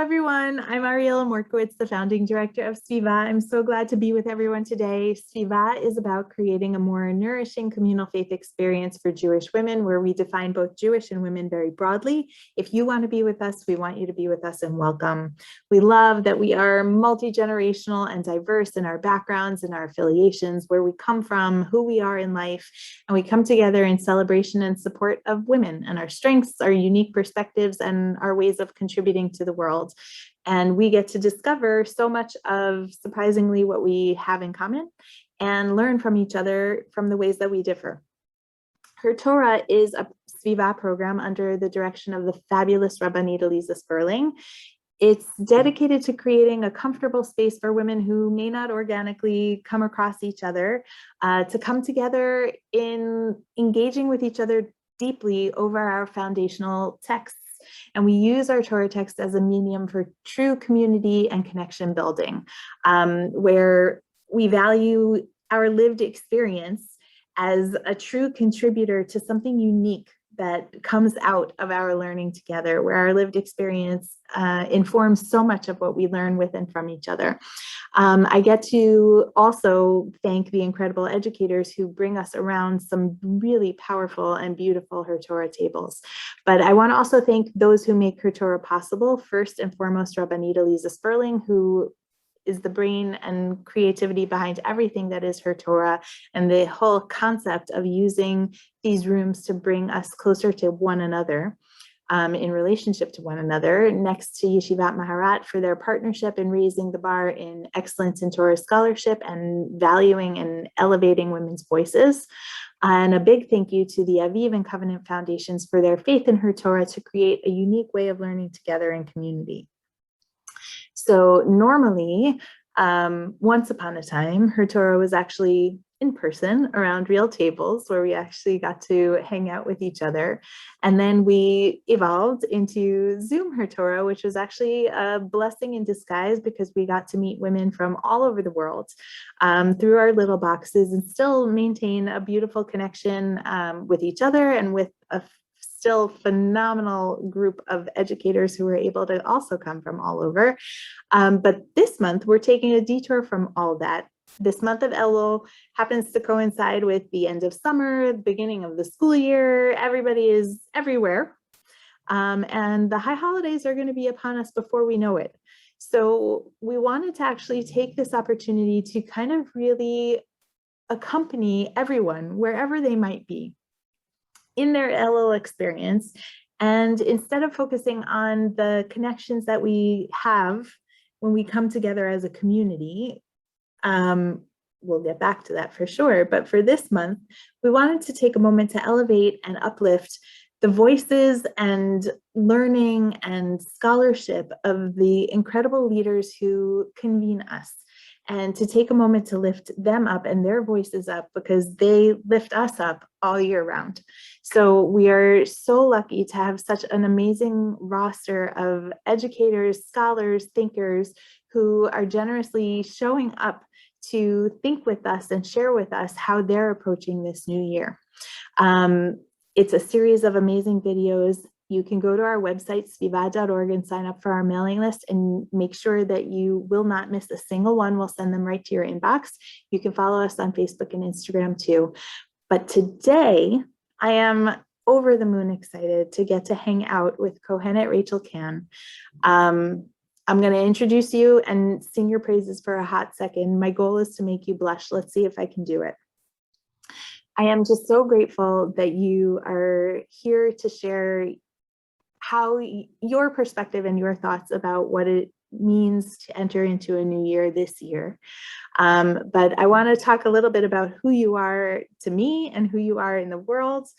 everyone. I'm Ariela Morkowitz, the founding director of SVIVAH. I'm so glad to be with everyone today. SVIVAH is about creating a more nourishing communal faith experience for Jewish women, where we define both Jewish and women very broadly. If you want to be with us, we want you to be with us and welcome. We love that we are multi-generational and diverse in our backgrounds and our affiliations, where we come from, who we are in life, and we come together in celebration and support of women and our strengths, our unique perspectives, and our ways of contributing to the world. And we get to discover so much of, surprisingly, what we have in common and learn from each other from the ways that we differ. HerTorah is a SVIVAH program under the direction of the fabulous Rabbanit Elisa Sperling. It's dedicated to creating a comfortable space for women who may not organically come across each other, to come together in engaging with each other deeply over our foundational texts. And we use our Torah text as a medium for true community and connection building, where we value our lived experience as a true contributor to something unique that comes out of our learning together, where our lived experience informs so much of what we learn with and from each other. I get to also thank the incredible educators who bring us around some really powerful and beautiful HerTorah tables. But I want to also thank those who make HerTorah possible. First and foremost, Rabbanit Elisa Sperling, who is the brain and creativity behind everything that is HerTorah, and the whole concept of using these rooms to bring us closer to one another, in relationship to one another. Next to Yeshivat Maharat for their partnership in raising the bar in excellence in Torah scholarship and valuing and elevating women's voices. And a big thank you to the Aviv and Covenant Foundations for their faith in HerTorah to create a unique way of learning together in community. So normally, once upon a time, HerTorah was actually in person around real tables where we actually got to hang out with each other. And then we evolved into Zoom HerTorah, which was actually a blessing in disguise because we got to meet women from all over the world through our little boxes and still maintain a beautiful connection with each other and with a still phenomenal group of educators who were able to also come from all over. But this month, we're taking a detour from all that. This month of Elul happens to coincide with the end of summer, the beginning of the school year. Everybody is everywhere. And the high holidays are going to be upon us before we know it. So we wanted to actually take this opportunity to kind of really accompany everyone, wherever they might be, in their Elul experience. And instead of focusing on the connections that we have when we come together as a community, we'll get back to that for sure. But for this month, we wanted to take a moment to elevate and uplift the voices and learning and scholarship of the incredible leaders who convene us, and to take a moment to lift them up and their voices up because they lift us up all year round. So we are so lucky to have such an amazing roster of educators, scholars, thinkers who are generously showing up to think with us and share with us how they're approaching this new year. It's a series of amazing videos. You can go to our website, svivah.org, and sign up for our mailing list and make sure that you will not miss a single one. We'll send them right to your inbox. You can follow us on Facebook and Instagram too. But today, I am over the moon excited to get to hang out with Kohenet Rachel Kann. I'm going to introduce you and sing your praises for a hot second. My goal is to make you blush. Let's see if I can do it. I am just so grateful that you are here to share how your perspective and your thoughts about what it means to enter into a new year this year. But I want to talk a little bit about who you are to me and who you are in the world,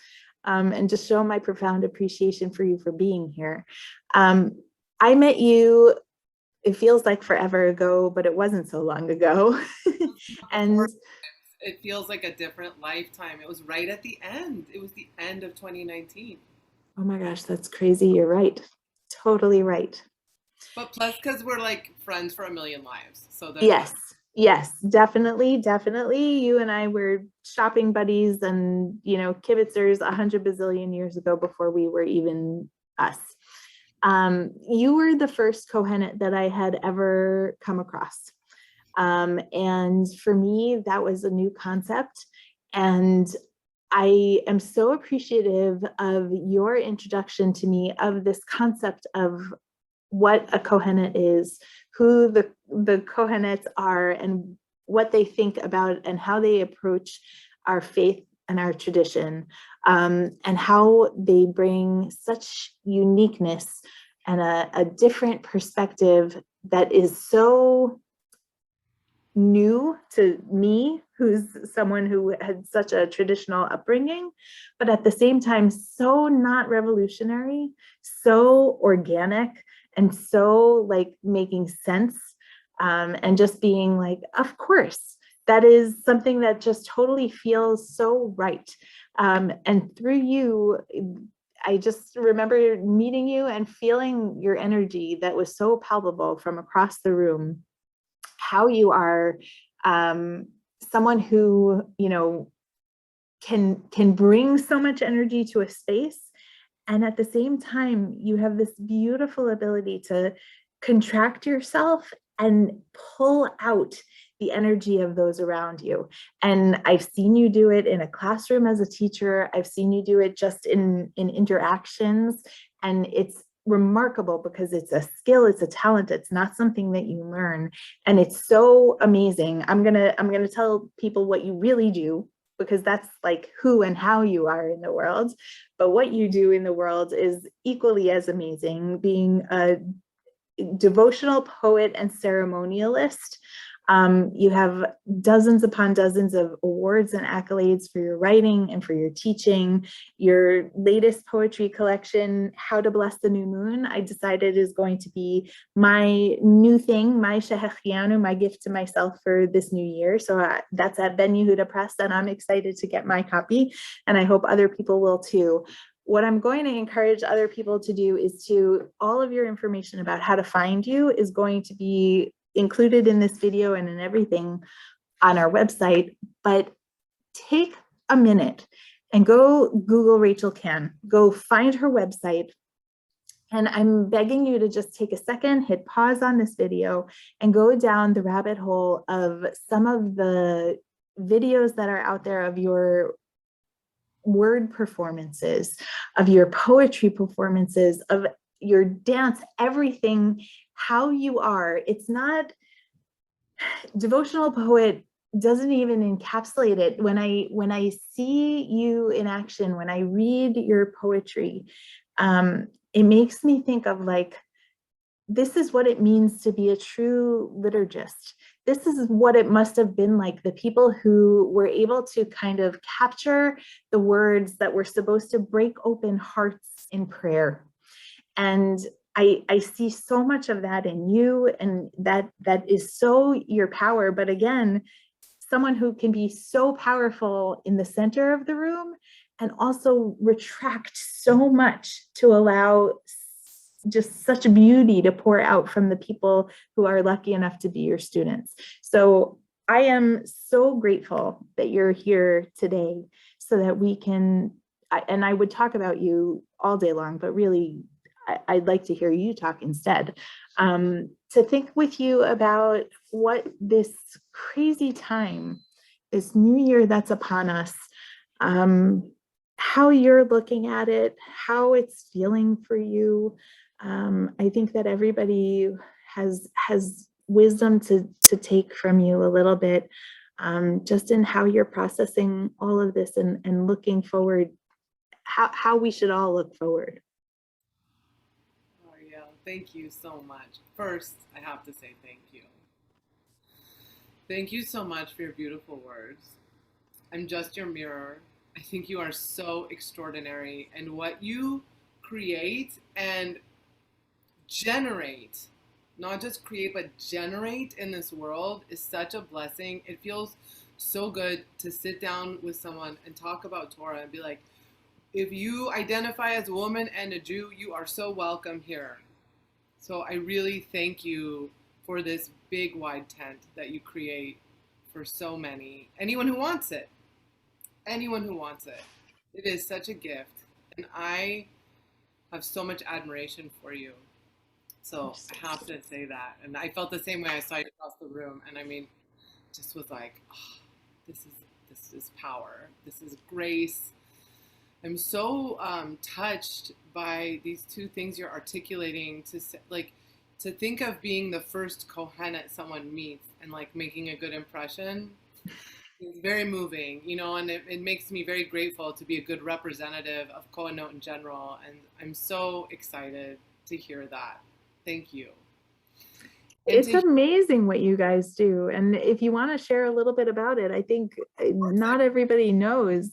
and just show my profound appreciation for you for being here. I met you, it feels like forever ago, but it wasn't so long ago. And it feels like a different lifetime. It was right at the end. It was the end of 2019. Oh my gosh, that's crazy. You're right. Totally right. But plus, because we're like friends for a million lives. So yes, definitely. You and I were shopping buddies and, kibitzers 100 bazillion years ago before we were even us. You were the first Kohenet that I had ever come across. And for me, that was a new concept. And I am so appreciative of your introduction to me of this concept of what a Kohenet is, who the Kohenets are, and what they think about and how they approach our faith and our tradition, and how they bring such uniqueness and a different perspective that is so new to me, who's someone who had such a traditional upbringing, but at the same time, so not revolutionary, so organic, and so like making sense, and just being like, of course, that is something that just totally feels so right. And through you, I just remember meeting you and feeling your energy that was so palpable from across the room, how you are someone who, you know, can bring so much energy to a space, and at the same time you have this beautiful ability to contract yourself and pull out the energy of those around you. And I've seen you do it in a classroom as a teacher. I've seen you do it just in interactions, and it's remarkable because it's a skill, it's a talent, it's not something that you learn, and it's so amazing. I'm gonna tell people what you really do, because that's like who and how you are in the world, but what you do in the world is equally as amazing, being a devotional poet and ceremonialist. You have dozens upon dozens of awards and accolades for your writing and for your teaching. Your latest poetry collection, How to Bless the New Moon, I decided is going to be my new thing, my shehechianu, my gift to myself for this new year. So that's at Ben Yehuda Press, and I'm excited to get my copy, and I hope other people will too. What I'm going to encourage other people to do is to, all of your information about how to find you is going to be included in this video and in everything on our website, but take a minute and go Google Rachel Kann, go find her website. And I'm begging you to just take a second, hit pause on this video, and go down the rabbit hole of some of the videos that are out there of your word performances, of your poetry performances, of your dance, everything, how you are. It's not, devotional poet doesn't even encapsulate it. When I see you in action, when I read your poetry, it makes me think of like, this is what it means to be a true liturgist. This is what it must have been like, the people who were able to kind of capture the words that were supposed to break open hearts in prayer. And I see so much of that in you, and that is so your power. But again, someone who can be so powerful in the center of the room and also retract so much to allow just such beauty to pour out from the people who are lucky enough to be your students. So I am so grateful that you're here today, so that we can, and I would talk about you all day long, but really I'd like to hear you talk instead, to think with you about what this crazy time, this new year that's upon us, how you're looking at it, how it's feeling for you. I think that everybody has wisdom to take from you a little bit, just in how you're processing all of this, and looking forward, how we should all look forward. Oh, yeah. Thank you so much. First, I have to say thank you. Thank you so much for your beautiful words. I'm just your mirror. I think you are so extraordinary, and what you create and generate, not just create, but generate in this world is such a blessing. It feels so good to sit down with someone and talk about Torah and be like, if you identify as a woman and a Jew, you are so welcome here. So I really thank you for this big wide tent that you create for so many, anyone who wants it, anyone who wants it. It is such a gift. And I have so much admiration for you. So I have to say that. And I felt the same way. I saw you across the room, and I mean, just was like, oh, this is power. This is grace. I'm so touched by these two things you're articulating, to like to think of being the first Kohenet someone meets and like making a good impression. It's very moving, you know, and it makes me very grateful to be a good representative of Kohenot in general. And I'm so excited to hear that. Thank you. And It's amazing what you guys do. And if you want to share a little bit about it, I think not everybody knows.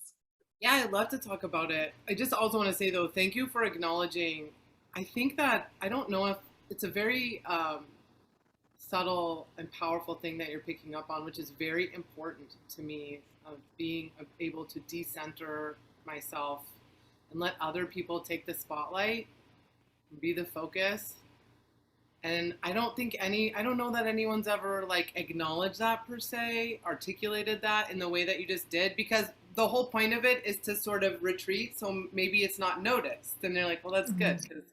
Yeah, I'd love to talk about it. I just also want to say, though, thank you for acknowledging. I think that, I don't know if it's a very subtle and powerful thing that you're picking up on, which is very important to me, of being able to decenter myself and let other people take the spotlight and be the focus. And I don't know that anyone's ever like acknowledged that per se, articulated that in the way that you just did, because the whole point of it is to sort of retreat. So maybe it's not noticed. And they're like, well, that's good.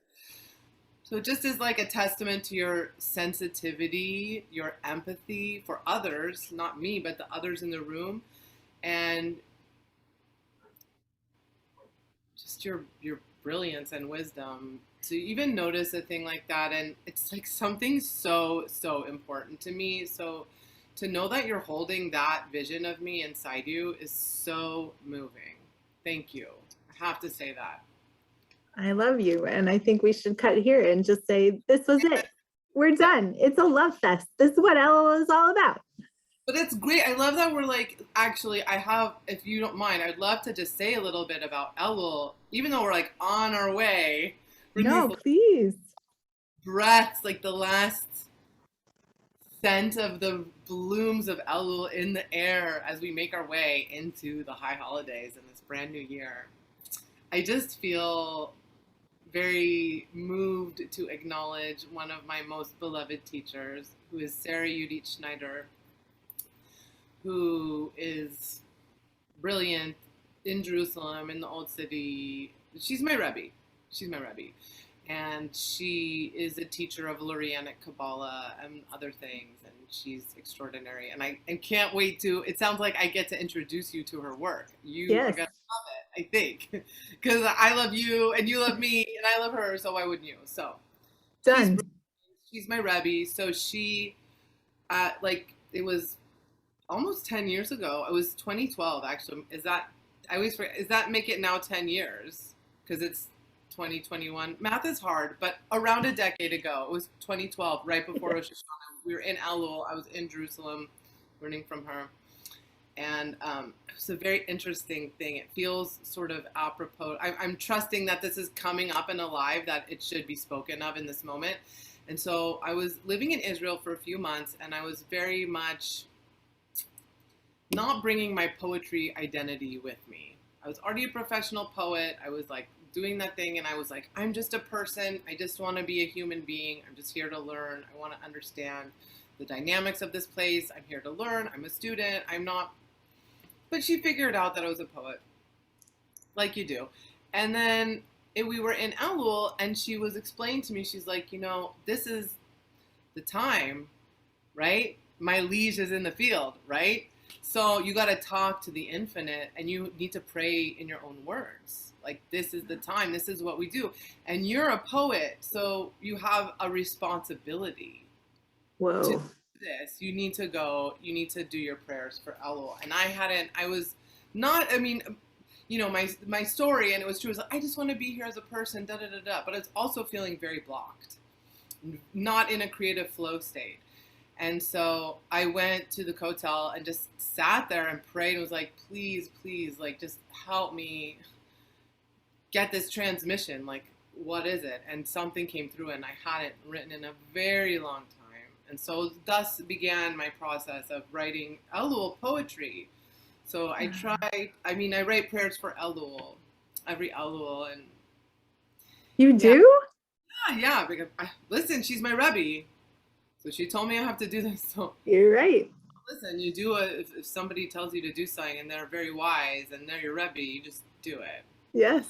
So it just is like a testament to your sensitivity, your empathy for others, not me, but the others in the room. And just your brilliance and wisdom to even notice a thing like that. And it's like something so important to me. So to know that you're holding that vision of me inside you is so moving. Thank you. I have to say that. I love you. And I think we should cut here and just say, this was it. We're done. It's a love fest. This is what Elul is all about. But it's great. I love that we're like, actually, if you don't mind, I'd love to just say a little bit about Elul, even though we're like on our way. No, please. Breaths, like the last scent of the blooms of Elul in the air as we make our way into the high holidays and this brand new year. I just feel very moved to acknowledge one of my most beloved teachers, who is Sarah Judith Schneider, who is brilliant in Jerusalem, in the Old City. She's my Rebbe. And she is a teacher of Lurianic Kabbalah and other things, and she's extraordinary. And I can't wait it sounds like I get to introduce you to her work. You are going to love it, I think, because I love you, and you love me, and I love her, so why wouldn't you? So, done. She's my Rebbe. So she, it was almost 10 years ago. It was 2012, actually. I always forget, does that make it now 10 years? Because it's 2021. Math is hard, but around a decade ago, it was 2012, right before Rosh Hashanah. We were in Elul. I was in Jerusalem learning from her. And it was a very interesting thing. It feels sort of apropos. I'm trusting that this is coming up and alive, that it should be spoken of in this moment. And so I was living in Israel for a few months, and I was very much not bringing my poetry identity with me. I was already a professional poet. I was like doing that thing, and I was like, I'm just a person. I just want to be a human being. I'm just here to learn. I want to understand the dynamics of this place. I'm here to learn. I'm a student. I'm not. But she figured out that I was a poet, like you do. And then we were in Elul, and she was explaining to me, she's like, this is the time, right? My liege is in the field, right? So you got to talk to the infinite, and you need to pray in your own words. Like, this is the time. This is what we do. And you're a poet, so you have a responsibility. Whoa. To do this. You need to go. You need to do your prayers for Elul. And my story, and it was true, was like, I just want to be here as a person, da-da-da-da. But it's also feeling very blocked, not in a creative flow state. And so I went to the hotel and just sat there and prayed and was like, please, like, just help me get this transmission. Like, what is it? And something came through, and I hadn't written in a very long time. And so thus began my process of writing Elul poetry. So I write prayers for Elul, every Elul. And you do? Yeah, because listen, she's my Rebbe. So she told me I have to do this. So you're right. Listen, you do it. If somebody tells you to do something and they're very wise and they're your Rebbe, you just do it. Yes.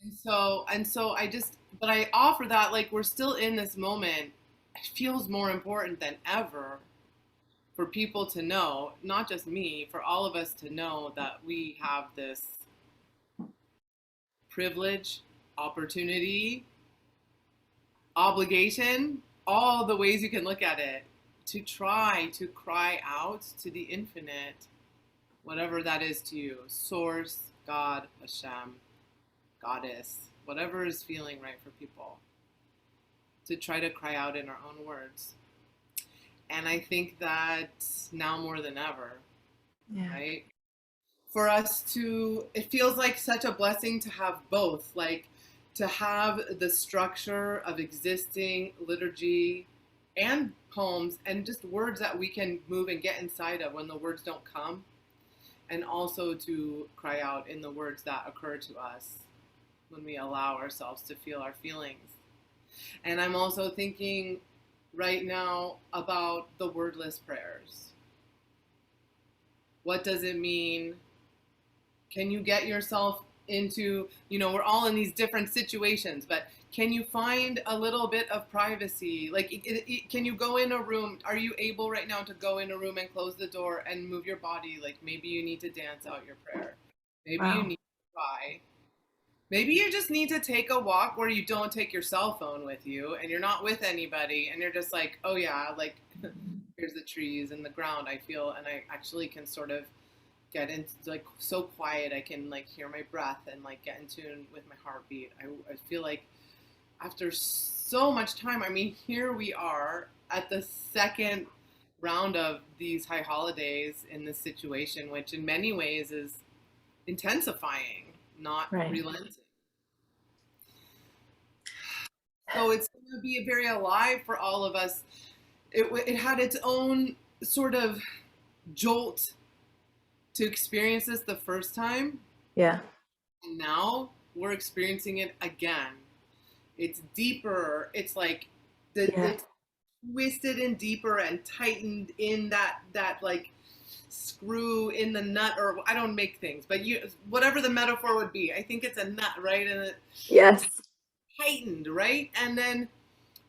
And so I just, but I offer that, like, we're still in this moment. It feels more important than ever for people to know, not just me, for all of us to know that we have this privilege, opportunity, obligation, all the ways you can look at it, to try to cry out to the infinite, whatever that is to you, source, God, Hashem, goddess, whatever is feeling right for people, to try to cry out in our own words. And I think that now more than ever, right? For us to, it feels like such a blessing to have both, like to have the structure of existing liturgy and poems and just words that we can move and get inside of when the words don't come, and also to cry out in the words that occur to us when we allow ourselves to feel our feelings. And I'm also thinking right now about the wordless prayers. What does it mean? Can you get yourself into, we're all in these different situations, but can you find a little bit of privacy? Like, can you go in a room? Are you able right now to go in a room and close the door and move your body? Like, maybe you need to dance out your prayer. Maybe you need to cry. Maybe you just need to take a walk where you don't take your cell phone with you and you're not with anybody and you're just like, oh yeah, like here's the trees and the ground I feel, and I actually can sort of get into, like, so quiet I can like hear my breath and like get in tune with my heartbeat. I feel like after so much time, I mean, here we are at the second round of these high holidays in this situation, which in many ways is intensifying, not relenting. So it's going to be very alive for all of us. It had its own sort of jolt to experience this the first time. Yeah. And now we're experiencing it again. It's deeper. It's like it's twisted and deeper and tightened in that like screw in the nut, or I don't make things, but whatever the metaphor would be. I think it's a nut, right? And yes, tightened, right? And then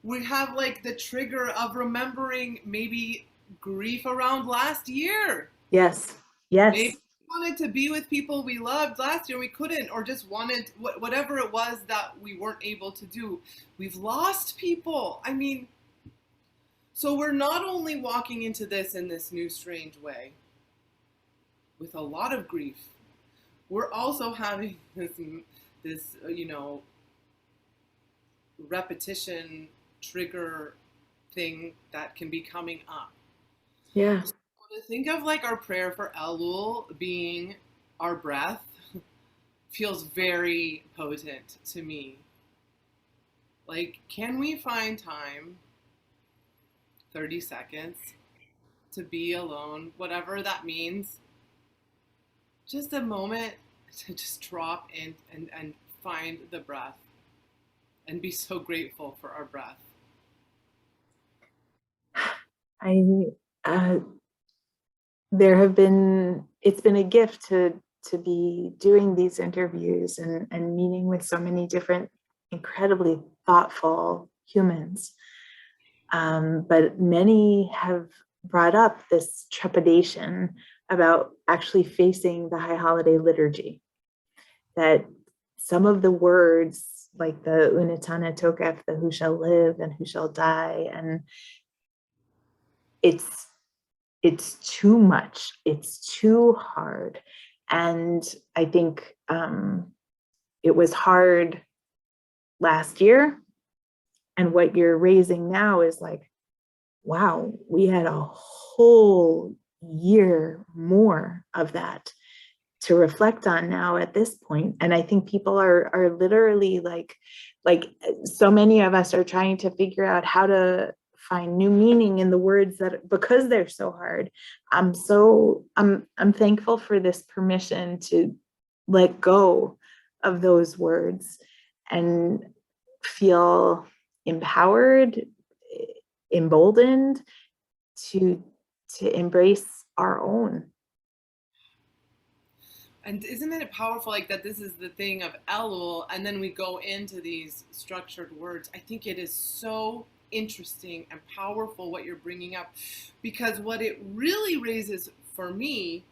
we have like the trigger of remembering maybe grief around last year. Yes. Maybe we wanted to be with people we loved last year, we couldn't, or just wanted whatever it was that we weren't able to do. We've lost people. I mean, so we're not only walking into this in this new strange way with a lot of grief, we're also having this repetition trigger thing that can be coming up. Yeah. So to think of like our prayer for Elul being our breath feels very potent to me. Like, can we find time, 30 seconds, to be alone, whatever that means, just a moment to just drop in and find the breath and be so grateful for our breath. It's been a gift to be doing these interviews and meeting with so many different incredibly thoughtful humans. But many have brought up this trepidation about actually facing the high holiday liturgy, that some of the words, like the Unitana Tokef, the who shall live and who shall die, and it's too much, it's too hard. And I think it was hard last year, and what you're raising now is like, wow, we had a whole year more of that to reflect on now at this point. And I think people are literally like so many of us are trying to figure out how to find new meaning in the words that, because they're so hard. I'm thankful for this permission to let go of those words and feel empowered, emboldened to embrace our own. And isn't it powerful, like, that this is the thing of Elul, and then we go into these structured words? I think it is so interesting and powerful what you're bringing up, because what it really raises for me,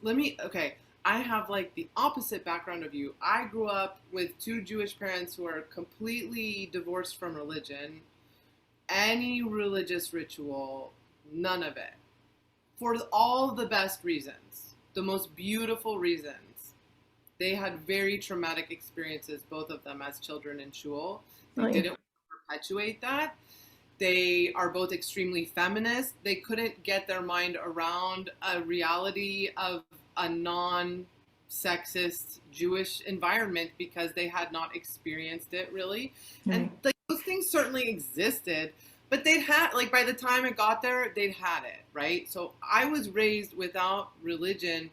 okay, I have like the opposite background of you. I grew up with two Jewish parents who are completely divorced from religion, any religious ritual, none of it, for all the best reasons, the most beautiful reasons. They had very traumatic experiences, both of them, as children in shul. They didn't perpetuate that. They are both extremely feminist. They couldn't get their mind around a reality of a non-sexist Jewish environment because they had not experienced it really. And like, those things certainly existed, but they'd had, like, by the time it got there, they'd had it, right? So I was raised without religion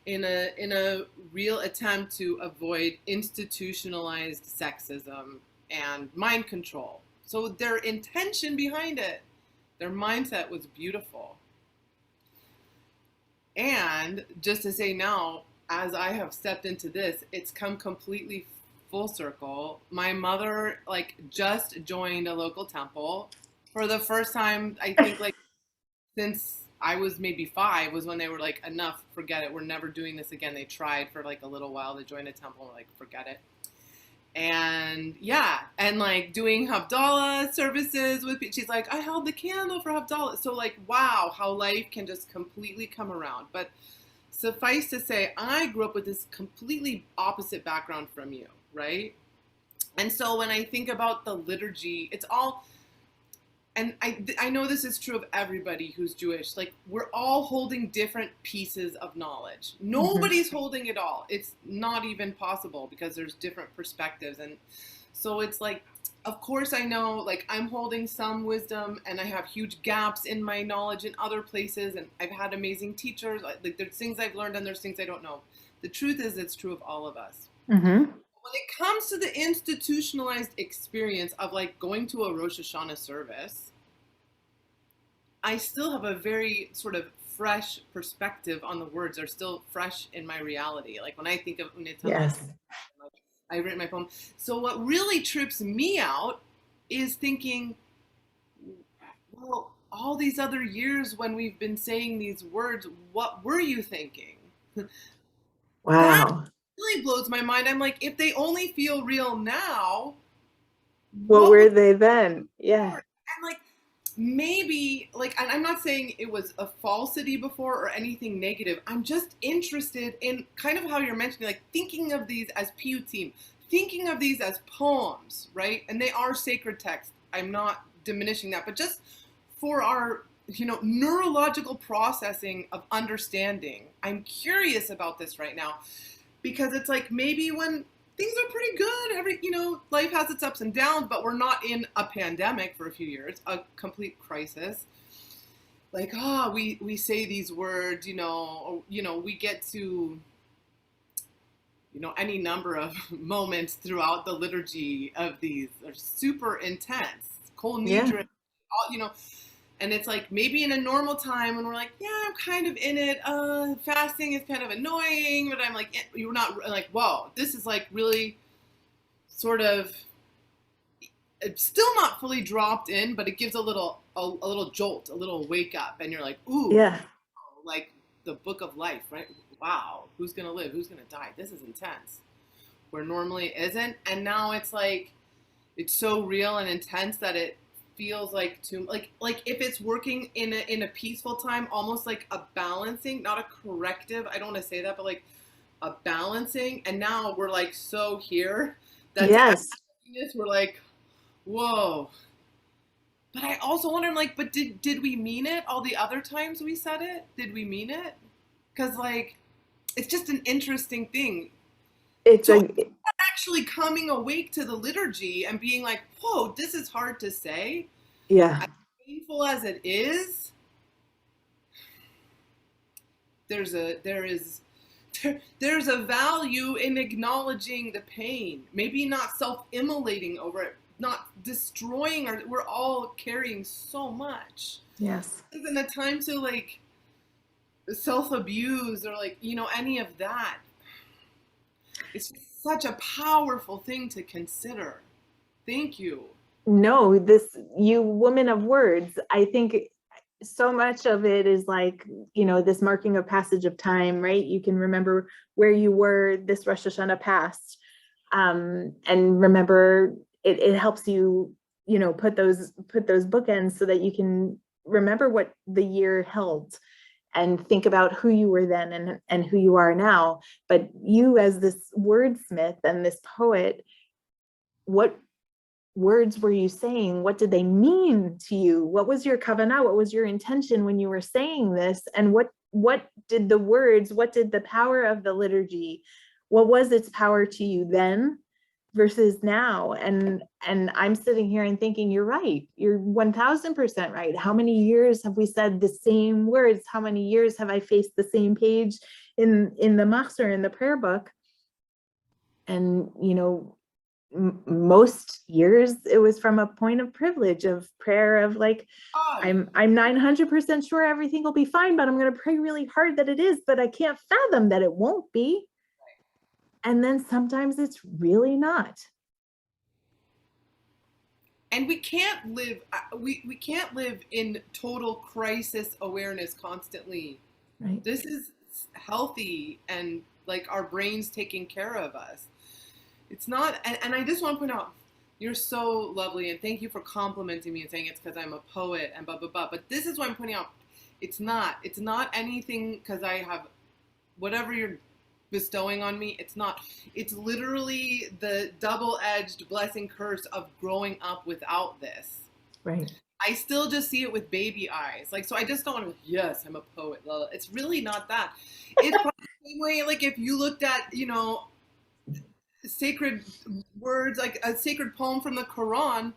in a real attempt to avoid institutionalized sexism and mind control. So their intention behind it, their mindset was beautiful. And just to say now, as I have stepped into this, it's come completely full circle. My mother, like, just joined a local temple for the first time, I think, like, since I was maybe 5, was when they were like, enough, forget it, we're never doing this again. They tried for like a little while to join a temple, and we're like, forget it. And yeah, and like doing Havdalah services with people. She's like, I held the candle for Havdalah. So like, wow, how life can just completely come around. But suffice to say, I grew up with this completely opposite background from you, right? And so when I think about the liturgy, it's all, and I know this is true of everybody who's Jewish, like, we're all holding different pieces of knowledge. Nobody's holding it all. It's not even possible because there's different perspectives. And so it's like, of course I know, like, I'm holding some wisdom and I have huge gaps in my knowledge in other places, and I've had amazing teachers. Like, there's things I've learned and there's things I don't know. The truth is, it's true of all of us. When it comes to the institutionalized experience of like going to a Rosh Hashanah service, I still have a very sort of fresh perspective on the words. They're still fresh in my reality. Like when I think of Untitled, I've written my poem. So what really trips me out is thinking, well, all these other years when we've been saying these words, what were you thinking? Wow. That really blows my mind. I'm like, if they only feel real now, what were they then? Yeah. And like, maybe, like, and I'm not saying it was a falsity before or anything negative. I'm just interested in kind of how you're mentioning, like, thinking of these as piyutim, thinking of these as poems, right? And they are sacred texts. I'm not diminishing that, but just for our, neurological processing of understanding, I'm curious about this right now, because it's like, maybe when things are pretty good, life has its ups and downs, but we're not in a pandemic for a few years, a complete crisis. Like, we say these words, we get to, any number of moments throughout the liturgy of these are super intense, Kol Nidre, and it's like, maybe in a normal time when we're like, yeah, I'm kind of in it. Fasting is kind of annoying, but I'm like, you're not like, whoa, this is like really sort of, it's still not fully dropped in, but it gives a little jolt, a little wake up. And you're like, ooh, yeah, like the book of life, right? Wow, who's going to live? Who's going to die? This is intense. Where normally it isn't. And now it's like, it's so real and intense that it feels like like if it's working in a peaceful time, almost like a balancing, not a corrective, I don't want to say that, but like a balancing. And now we're like so here that we're like, whoa. But I also wonder, like, but did we mean it all the other times we said it? Did we mean it? Because like, it's just an interesting thing. It's actually coming awake to the liturgy and being like, whoa, this is hard to say. Yeah. As painful as it is, there's a value in acknowledging the pain. Maybe not self-immolating over it, not destroying we're all carrying so much. Yes. Isn't the time to like self-abuse or like, any of that. It's such a powerful thing to consider. Thank you. No, this, you woman of words, I think so much of it is like, this marking of passage of time, right? You can remember where you were this Rosh Hashanah past, and remember it helps you, put those bookends so that you can remember what the year held and think about who you were then and who you are now. But you, as this wordsmith and this poet, what words were you saying? What did they mean to you? What was your kavanah? What was your intention when you were saying this? And what did the words, what did the power of the liturgy, what was its power to you then versus now? And I'm sitting here and thinking, you're right. You're 1000% right. How many years have we said the same words? How many years have I faced the same page in the machzor, in the prayer book? And most years it was from a point of privilege, of prayer, of like, I'm 900% sure everything will be fine, but I'm going to pray really hard that it is, but I can't fathom that it won't be. And then sometimes it's really not. And we can't live we can't live in total crisis awareness constantly. Right. This is healthy and like our brains taking care of us. It's not, and I just want to point out, you're so lovely, and thank you for complimenting me and saying it's because I'm a poet and blah blah blah. But this is what I'm pointing out. It's not anything because I have whatever you're bestowing on me. It's not. It's literally the double-edged blessing curse of growing up without this. Right. I still just see it with baby eyes. Like, so I just don't want to be, yes, I'm a poet. It's really not that. It's probably the same way, like if you looked at, sacred words, like a sacred poem from the Quran,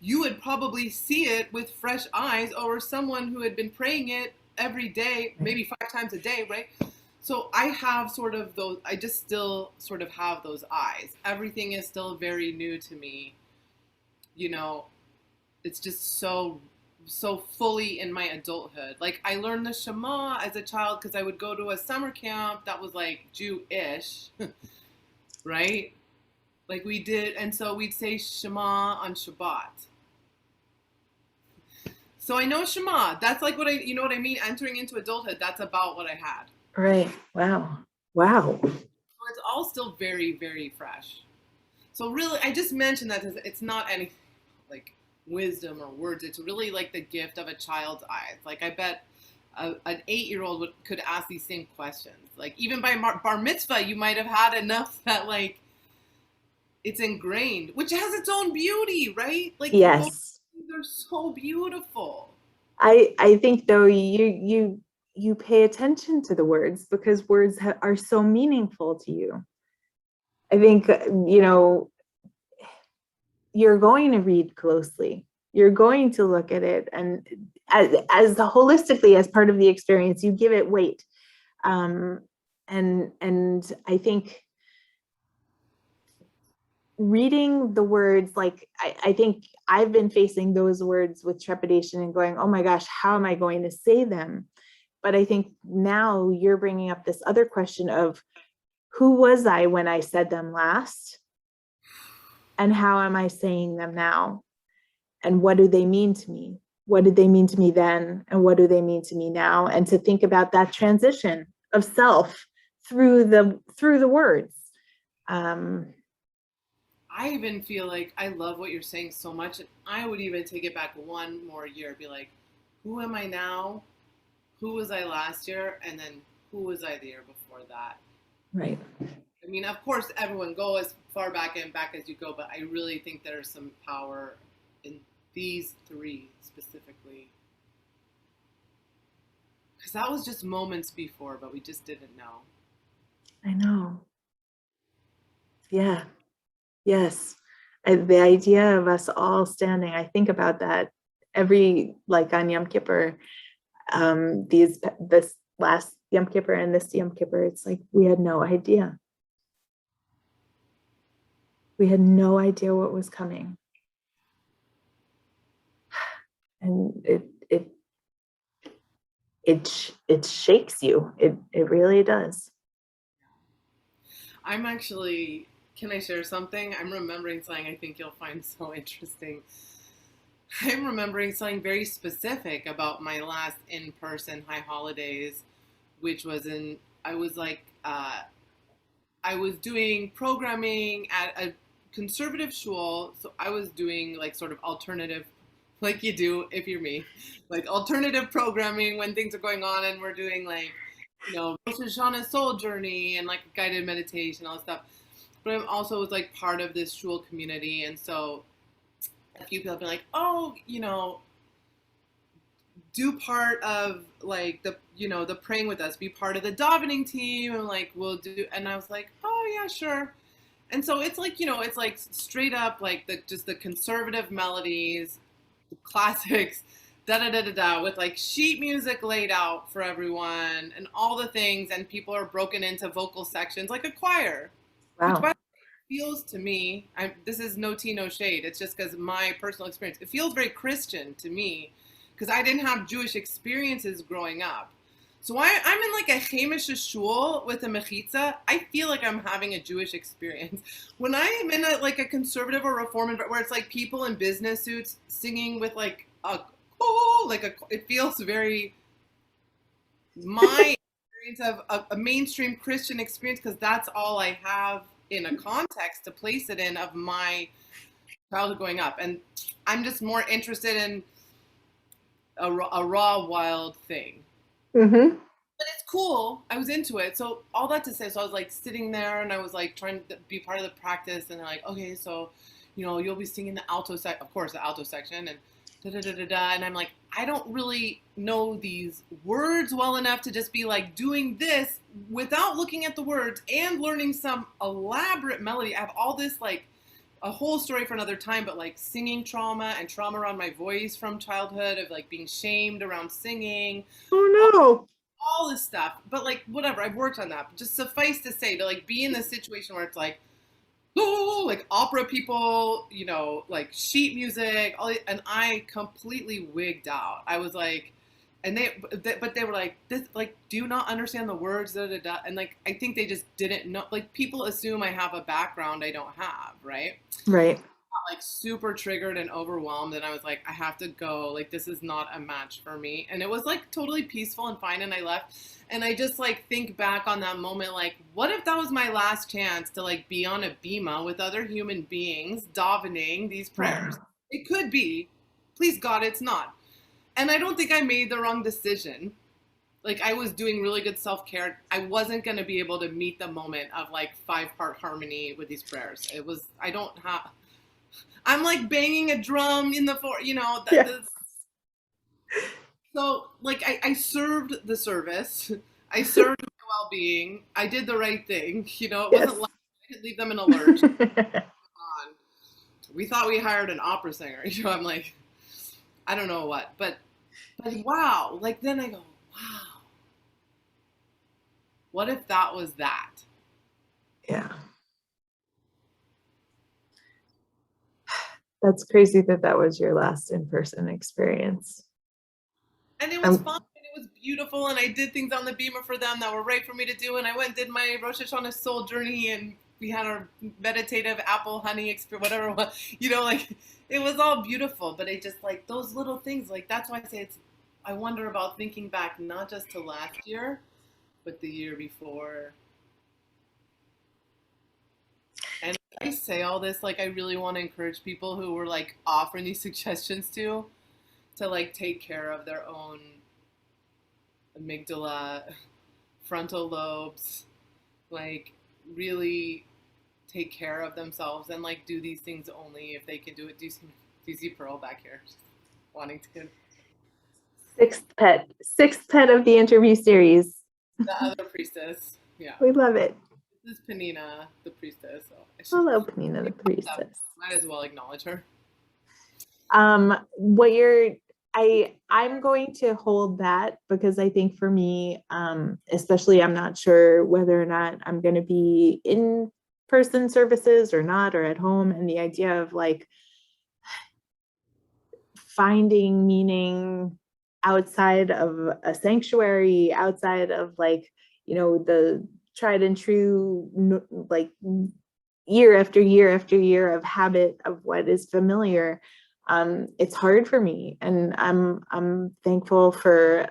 you would probably see it with fresh eyes over someone who had been praying it every day, maybe 5 times a day, right? So I have sort of those, I just still sort of have those eyes. Everything is still very new to me. It's just so fully in my adulthood. Like I learned the Shema as a child because I would go to a summer camp that was like Jewish, right? Like we did, and so we'd say Shema on Shabbat. So I know Shema. That's like what you know what I mean? Entering into adulthood, that's about what I had. Right. Wow. Wow. So it's all still very, very fresh. So really, I just mentioned that it's not anything like wisdom or words. It's really like the gift of a child's eyes. Like I bet an 8-year-old could ask these same questions. Like even by bar mitzvah, you might have had enough that like it's ingrained, which has its own beauty, right? Like yes, they're so beautiful. I think though you pay attention to the words because words are so meaningful to you. I think you're going to read closely. You're going to look at it, and as holistically as part of the experience, you give it weight. And I think reading the words, like I think I've been facing those words with trepidation and going, oh my gosh, how am I going to say them? But I think now you're bringing up this other question of who was I when I said them last? And how am I saying them now? And what do they mean to me? What did they mean to me then? And what do they mean to me now? And to think about that transition of self through the words. I even feel like I love what you're saying so much, and I would even take it back one more year, be like, who am I now? Who was I last year? And then who was I the year before that? Right. I mean, of course, everyone go as far back and back as you go, but I really think there's some power in these 3 specifically. Because that was just moments before, but we just didn't know. I know. Yeah. Yes. The idea of us all standing, I think about that every, like on Yom Kippur, this last Yom Kippur and this Yom Kippur, it's like we had no idea. We had no idea what was coming. And it shakes you. It really does. I'm actually, can I share something? I'm remembering something I think you'll find so interesting. I'm remembering something very specific about my last in-person high holidays, which was I was like, I was doing programming at a conservative shul, so I was doing like sort of alternative, like you do if you're me, like alternative programming when things are going on, and we're doing like, Rosh Hashanah soul journey and like guided meditation, all that stuff. But I'm also was like part of this shul community, and so a few people have been like, oh, do part of like the praying with us, be part of the davening team, and like we'll do. And I was like, oh yeah, sure. And so it's like, it's like straight up like just the conservative melodies, the classics, da da da da da, with like sheet music laid out for everyone and all the things, and people are broken into vocal sections like a choir, which by Wow. the way feels to me, this is no tea, no shade. It's just because my personal experience, it feels very Christian to me because I didn't have Jewish experiences growing up. So I'm in like a Hamish shul with a mechitza. I feel like I'm having a Jewish experience. When I am in like a conservative or reform where it's like people in business suits singing with like it feels very my experience of a mainstream Christian experience, because that's all I have in a context to place it in of my childhood growing up. And I'm just more interested in a raw, wild thing. Mm-hmm. But it's cool. I was into it. So all that to say, so I was like sitting there and I was like trying to be part of the practice, and they're like, okay, so you'll be singing the alto of course, the alto section, and da da da da da. And I'm like, I don't really know these words well enough to just be like doing this without looking at the words and learning some elaborate melody. I have all this like a whole story for another time, but like singing trauma and trauma around my voice from childhood of like being shamed around singing, Oh no. all this stuff. But like whatever, I've worked on that. But just suffice to say, to like be in this situation where it's like, oh, like opera people, like sheet music, and I completely wigged out. I was like, and but they were like, this, like, do you not understand the words? Da, da, da. And like, I think they just didn't know. Like, people assume I have a background I don't have, right? Right. Like super triggered and overwhelmed, and I was like, I have to go, like this is not a match for me. And it was like totally peaceful and fine, and I left. And I just like think back on that moment, like what if that was my last chance to like be on a bima with other human beings davening these prayers? Wow. It could be, please God it's not. And I don't think I made the wrong decision. Like I was doing really good self-care. I wasn't going to be able to meet the moment of like 5-part harmony with these prayers. I don't have, I'm like banging a drum in the floor, Yeah. So like I served the service. I served my well-being. I did the right thing. It Yes. wasn't like I could leave them in a lurch. We thought we hired an opera singer. I'm like, I don't know what, but wow. Like then I go, wow. What if that was that? Yeah. That's crazy that was your last in-person experience. And it was fun, and it was beautiful, and I did things on the beamer for them that were right for me to do, and I went and did my Rosh Hashanah soul journey, and we had our meditative apple honey experience, whatever it was, like, it was all beautiful, but I just, like, those little things, like, that's why I say I wonder about thinking back, not just to last year, but the year before. And I say all this, like, I really want to encourage people who were, like, offering these suggestions to like, take care of their own amygdala, frontal lobes, like, really take care of themselves and, like, do these things only if they can do it. Do you see Pearl back here wanting to? Sixth pet of the interview series. The other priestess. Yeah. We love it. This is Penina, the priestess. So hello, Penina, the priestess. Might as well acknowledge her. I'm going to hold that because I think for me, especially, I'm not sure whether or not I'm going to be in person services or not, or at home. And the idea of like finding meaning outside of a sanctuary, outside of like, the tried and true, like year after year after year of habit of what is familiar, it's hard for me. And I'm thankful for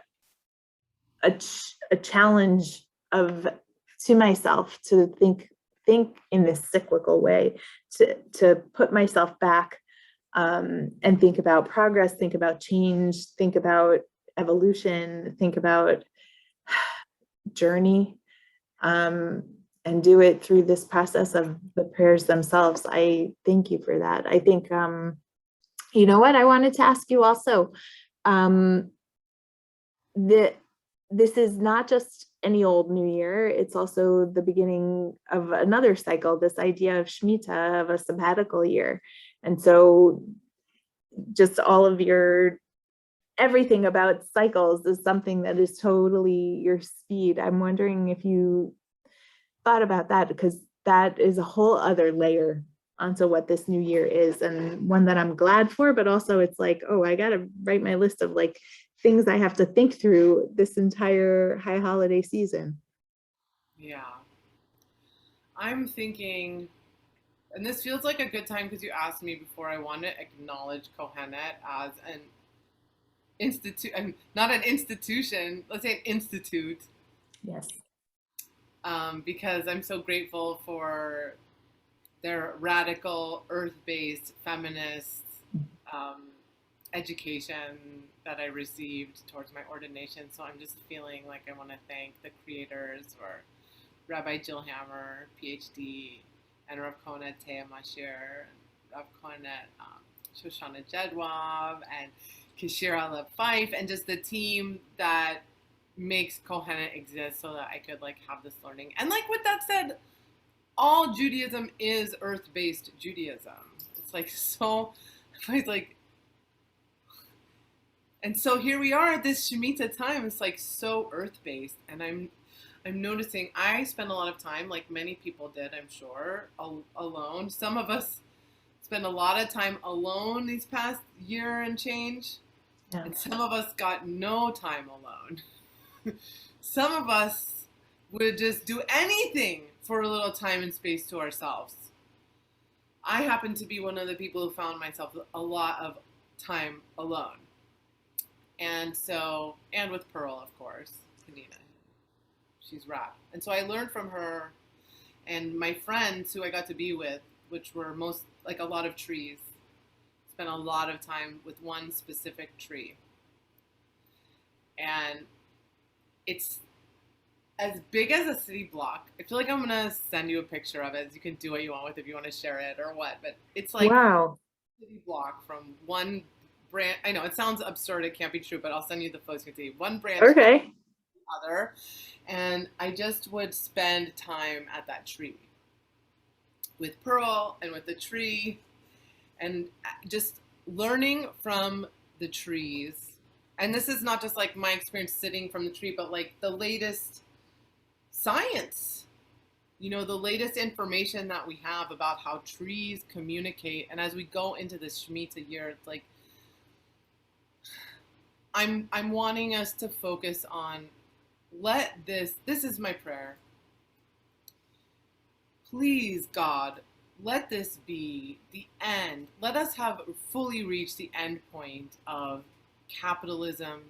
a challenge of to myself to think in this cyclical way, to put myself back, and think about progress, think about change, think about evolution, think about journey, and do it through this process of the prayers themselves. I thank you for that. I think, you know what, I wanted to ask you also, this is not just any old new year, it's also the beginning of another cycle, this idea of Shemitah, of a sabbatical year. And so just all of your everything about cycles is something that is totally your speed. I'm wondering if you thought about that, because that is a whole other layer onto what this new year is, and one that I'm glad for, but also it's like, oh, I gotta write my list of like things I have to think through this entire high holiday season. Yeah. I'm thinking, and this feels like a good time because you asked me before, I want to acknowledge Kohenet as an institute, and not an institution, let's say an institute. Yes. Because I'm so grateful for their radical, earth-based, feminist education that I received towards my ordination. So I'm just feeling like I want to thank the creators, or Rabbi Jill Hammer, PhD, and Rav Kohenet Tea Mashir, Rav Kohenet Shoshana Jedwab, and Kishira Lev Fife, and just the team that makes Kohenet exist so that I could like have this learning. And like with that said, all Judaism is earth-based Judaism. It's like so, it's like, and so here we are at this Shemitah time. It's like so earth-based, and I'm noticing I spend a lot of time, like many people did, I'm sure, alone. Some of us spend a lot of time alone these past year and change, Yeah. and some of us got no time alone. Some of us would just do anything for a little time and space to ourselves. I happen to be one of the people who found myself a lot of time alone. And so, and with Pearl, of course, Kanina. She's rap. And so I learned from her and my friends who I got to be with, which were most, like a lot of trees, spent a lot of time with one specific tree. And it's as big as a city block. I feel like I'm going to send you a picture of it. You can do what you want with it if you want to share it or what. But it's like wow, a city block from one branch. I know it sounds absurd. It can't be true, but I'll send you the photos. You can see one branch okay, to the other. And I just would spend time at that tree with Pearl and with the tree, and just learning from the trees. And this is not just like my experience sitting from the tree, but like the latest science, you know, the latest information that we have about how trees communicate. And as we go into this Shemitah year, it's like I'm wanting us to focus on, this is my prayer. Please, God, let this be the end. Let us have fully reached the end point of capitalism.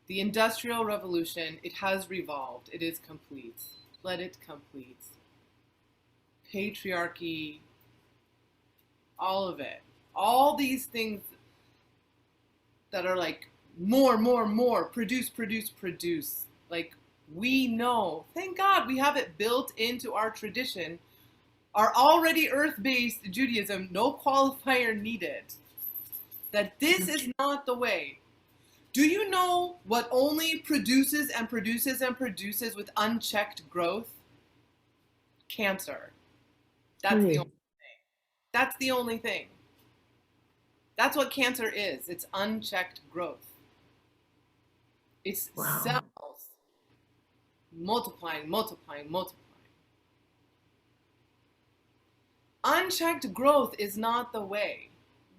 The Industrial Revolution, it has revolved. It is complete. Let it complete. Patriarchy, all of it. All these things that are like more, produce. Like, we know, thank God we have it built into our tradition, our already earth-based Judaism, no qualifier needed, that this is not the way. Do you know what only produces and produces and produces with unchecked growth? Cancer. That's the only thing. That's the only thing. That's what cancer is. It's unchecked growth. It's cells multiplying. Unchecked growth is not the way.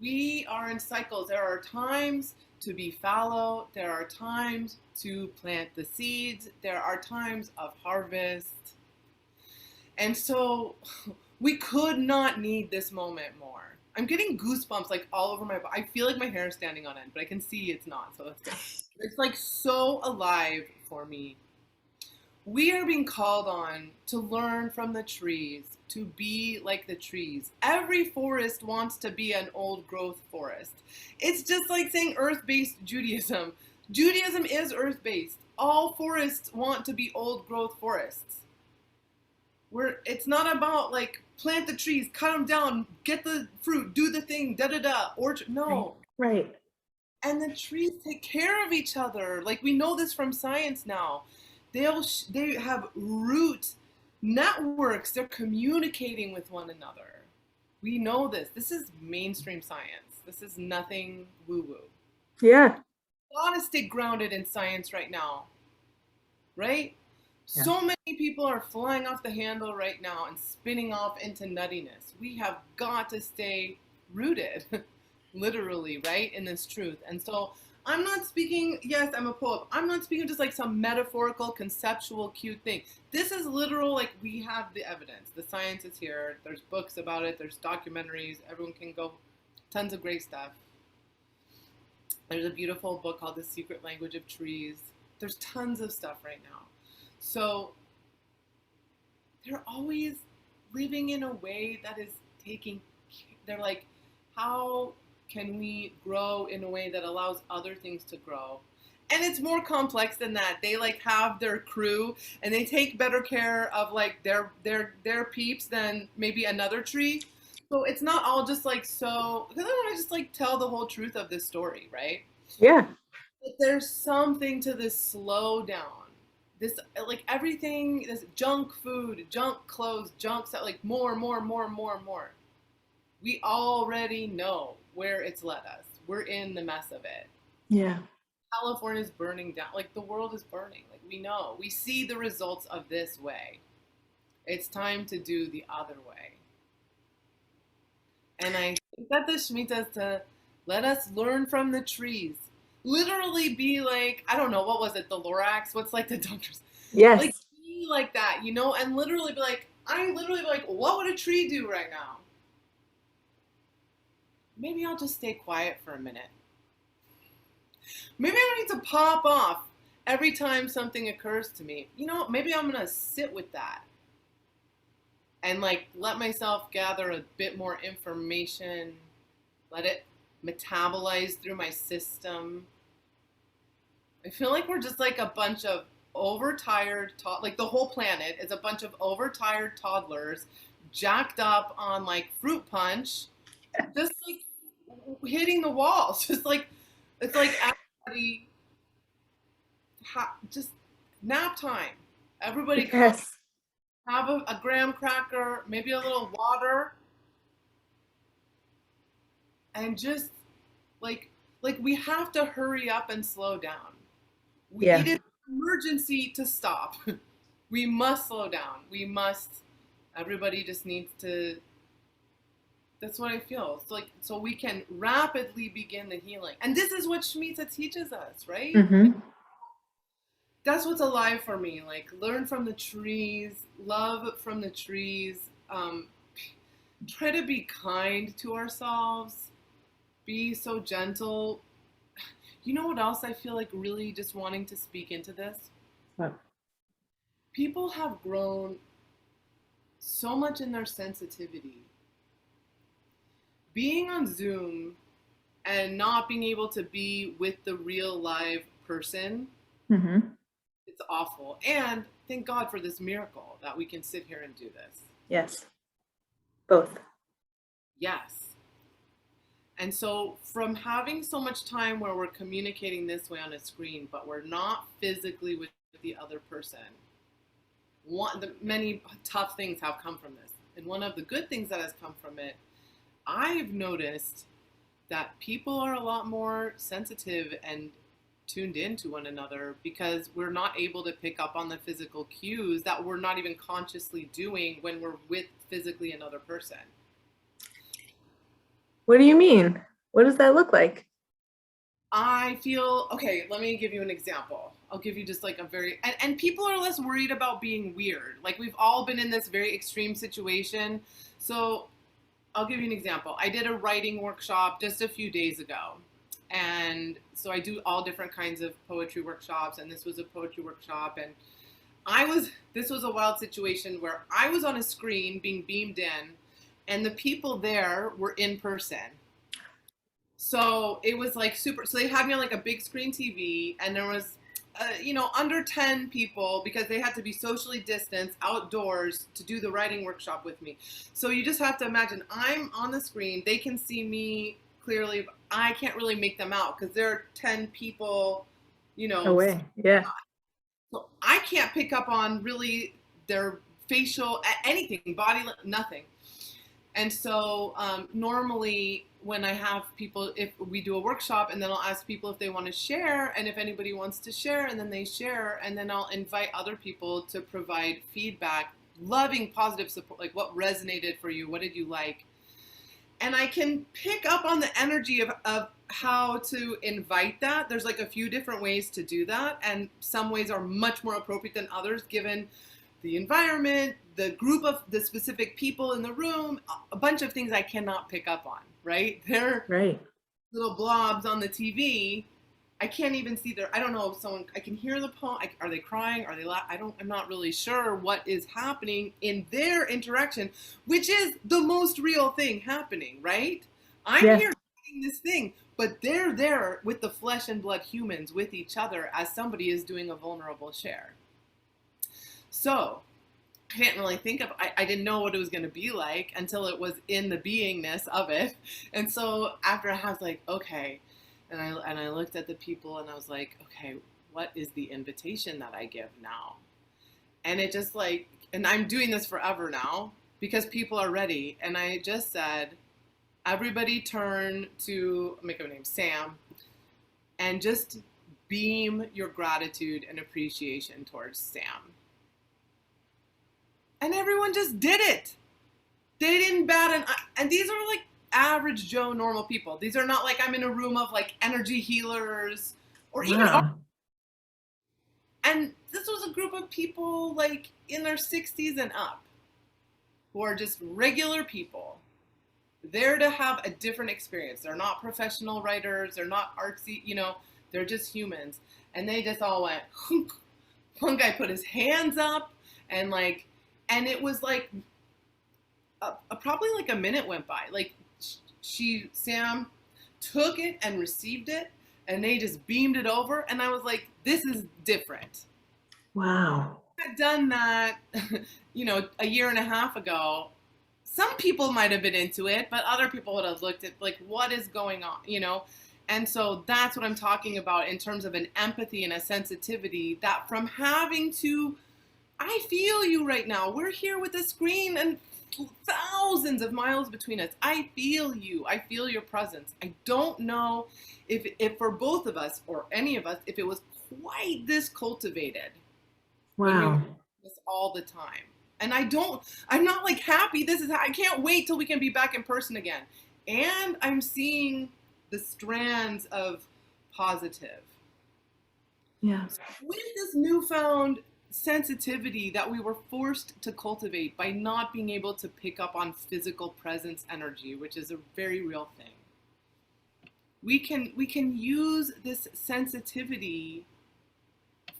We are in cycles. There are times to be fallow. There are times to plant the seeds. There are times of harvest. And so we could not need this moment more. I'm getting goosebumps like all over my body. I feel like my hair is standing on end, but I can see it's not. So that's good. It's like so alive for me. We are being called on to learn from the trees, to be like the trees. Every forest wants to be an old growth forest. It's just like saying earth-based Judaism. Judaism is earth-based. All forests want to be old growth forests. It's not about like plant the trees, cut them down, get the fruit, do the thing, da-da-da, orchard. No. Right. And the trees take care of each other. Like we know this from science now. They have root networks. They're communicating with one another. We know this. This is mainstream science. This is nothing woo-woo. Yeah. Gotta stay grounded in science right now. Right? Yeah. So many people are flying off the handle right now and spinning off into nuttiness. We have got to stay rooted, literally, right, in this truth. And so I'm not speaking, yes, I'm a poet. I'm not speaking just like some metaphorical, conceptual, cute thing. This is literal, like we have the evidence. The science is here. There's books about it. There's documentaries. Everyone can go, tons of great stuff. There's a beautiful book called The Secret Language of Trees. There's tons of stuff right now. So they're always living in a way that is they're like, how can we grow in a way that allows other things to grow? And it's more complex than that. They like have their crew and they take better care of like their peeps than maybe another tree. So it's not all just like so, because I want to just like tell the whole truth of this story, right? Yeah. But there's something to this slow down. This like everything, this junk food, junk clothes, junk stuff, like more. We already know where it's led us. We're in the mess of it. Yeah. California's burning down. Like the world is burning. Like we know. We see the results of this way. It's time to do the other way. And I think that the Shemitah is to let us learn from the trees. Literally be like, I don't know, what was it, the Lorax? What's like the doctors? Yes. Like be like that, you know, and literally be like, what would a tree do right now? Maybe I'll just stay quiet for a minute. Maybe I don't need to pop off every time something occurs to me. You know, maybe I'm going to sit with that and like let myself gather a bit more information, let it metabolize through my system. I feel like we're just like a bunch of overtired, like the whole planet is a bunch of overtired toddlers jacked up on like fruit punch, just like hitting the walls. Just like, it's like everybody, just nap time. Everybody Yes. have a graham cracker, maybe a little water, and just like we have to hurry up and slow down. It is an emergency to stop. We must slow down. Everybody just needs to, that's what I feel. So we can rapidly begin the healing. And this is what Shemitah teaches us, right? Mm-hmm. That's what's alive for me. Like learn from the trees, love from the trees, try to be kind to ourselves, be so gentle. You know what else I feel like really just wanting to speak into this? What? People have grown so much in their sensitivity. Being on Zoom and not being able to be with the real live person, Mm-hmm. it's awful. And thank God for this miracle that we can sit here and do this. Yes. Both. Yes. And so from having so much time where we're communicating this way on a screen, but we're not physically with the other person, many tough things have come from this. And one of the good things that has come from it, I've noticed that people are a lot more sensitive and tuned into one another because we're not able to pick up on the physical cues that we're not even consciously doing when we're with physically another person. What do you mean? What does that look like? I feel, okay, let me give you an example. I'll give you just like a very, and people are less worried about being weird. Like we've all been in this very extreme situation. So I'll give you an example. I did a writing workshop just a few days ago. And so I do all different kinds of poetry workshops, and this was a poetry workshop. And this was a wild situation where I was on a screen being beamed in, and the people there were in person. So it was like super. So they had me on like a big screen TV, and there was, under 10 people because they had to be socially distanced outdoors to do the writing workshop with me. So you just have to imagine I'm on the screen. They can see me clearly. But I can't really make them out because there are 10 people, Away. Yeah. So I can't pick up on really their facial, anything, body, nothing. And so normally when I have people, if we do a workshop, and then I'll ask people if they want to share, and if anybody wants to share, and then they share, and then I'll invite other people to provide feedback, loving, positive support, like what resonated for you, what did you like? And I can pick up on the energy of how to invite that. There's like a few different ways to do that, and some ways are much more appropriate than others given the environment, the group of the specific people in the room, a bunch of things I cannot pick up on, right? They're Right. little blobs on the TV. I can't even see I don't know if I can hear the poem. Are they crying? Are they laughing? I'm not really sure what is happening in their interaction, which is the most real thing happening, right? I'm Yeah. here doing this thing, but they're there with the flesh and blood humans with each other as somebody is doing a vulnerable share. So I didn't really think of, I didn't know what it was going to be like until it was in the beingness of it. And so after I was like, okay. And I looked at the people and I was like, okay, what is the invitation that I give now? And it just like, and I'm doing this forever now because people are ready. And I just said, everybody turn to, make up a name, Sam, and just beam your gratitude and appreciation towards Sam. And everyone just did it. They didn't bat an eye. And these are like average Joe normal people. These are not like I'm in a room of like energy healers or even. And this was a group of people like in their 60s and up who are just regular people there to have a different experience. They're not professional writers. They're not artsy, they're just humans. And they just all went, hunk. One guy put his hands up and it was like probably like a minute went by. Like Sam took it and received it, and they just beamed it over. And I was like, this is different. Wow. If I had done that, a year and a half ago, some people might have been into it, but other people would have looked at like, what is going on, And so that's what I'm talking about in terms of an empathy and a sensitivity that from having to, I feel you right now. We're here with a screen and thousands of miles between us. I feel you. I feel your presence. I don't know if for both of us or any of us, if it was quite this cultivated. Wow. This all the time. And I'm not like happy. I can't wait till we can be back in person again. And I'm seeing the strands of positive. Yeah. With this newfound sensitivity that we were forced to cultivate by not being able to pick up on physical presence energy, which is a very real thing. We can use this sensitivity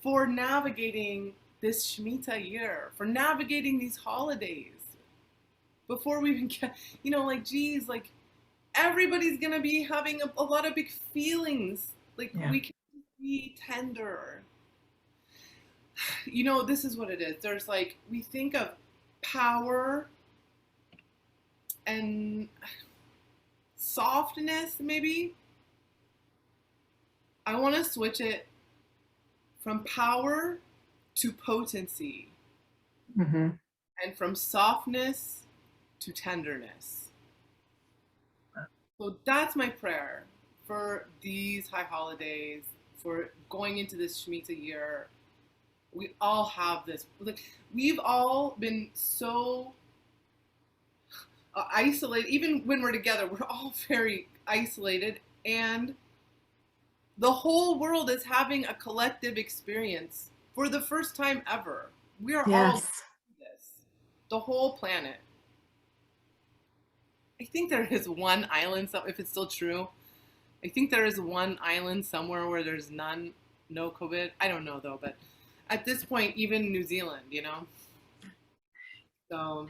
for navigating this Shemitah year, for navigating these holidays. Before we even get, geez, everybody's gonna be having a lot of big feelings. We can be tender. This is what it is. There's we think of power and softness, maybe. I want to switch it from power to potency. Mm-hmm. And from softness to tenderness. So that's my prayer for these high holidays, for going into this Shemitah year. We all have this. We've all been so isolated. Even when we're together, we're all very isolated. And The whole world is having a collective experience for the first time ever. We are all Yes. doing this. The whole planet. I think there is one island, so if it's still true, I think there is one island somewhere where there's no COVID. I don't know though, but at this point, even New Zealand, you know? So,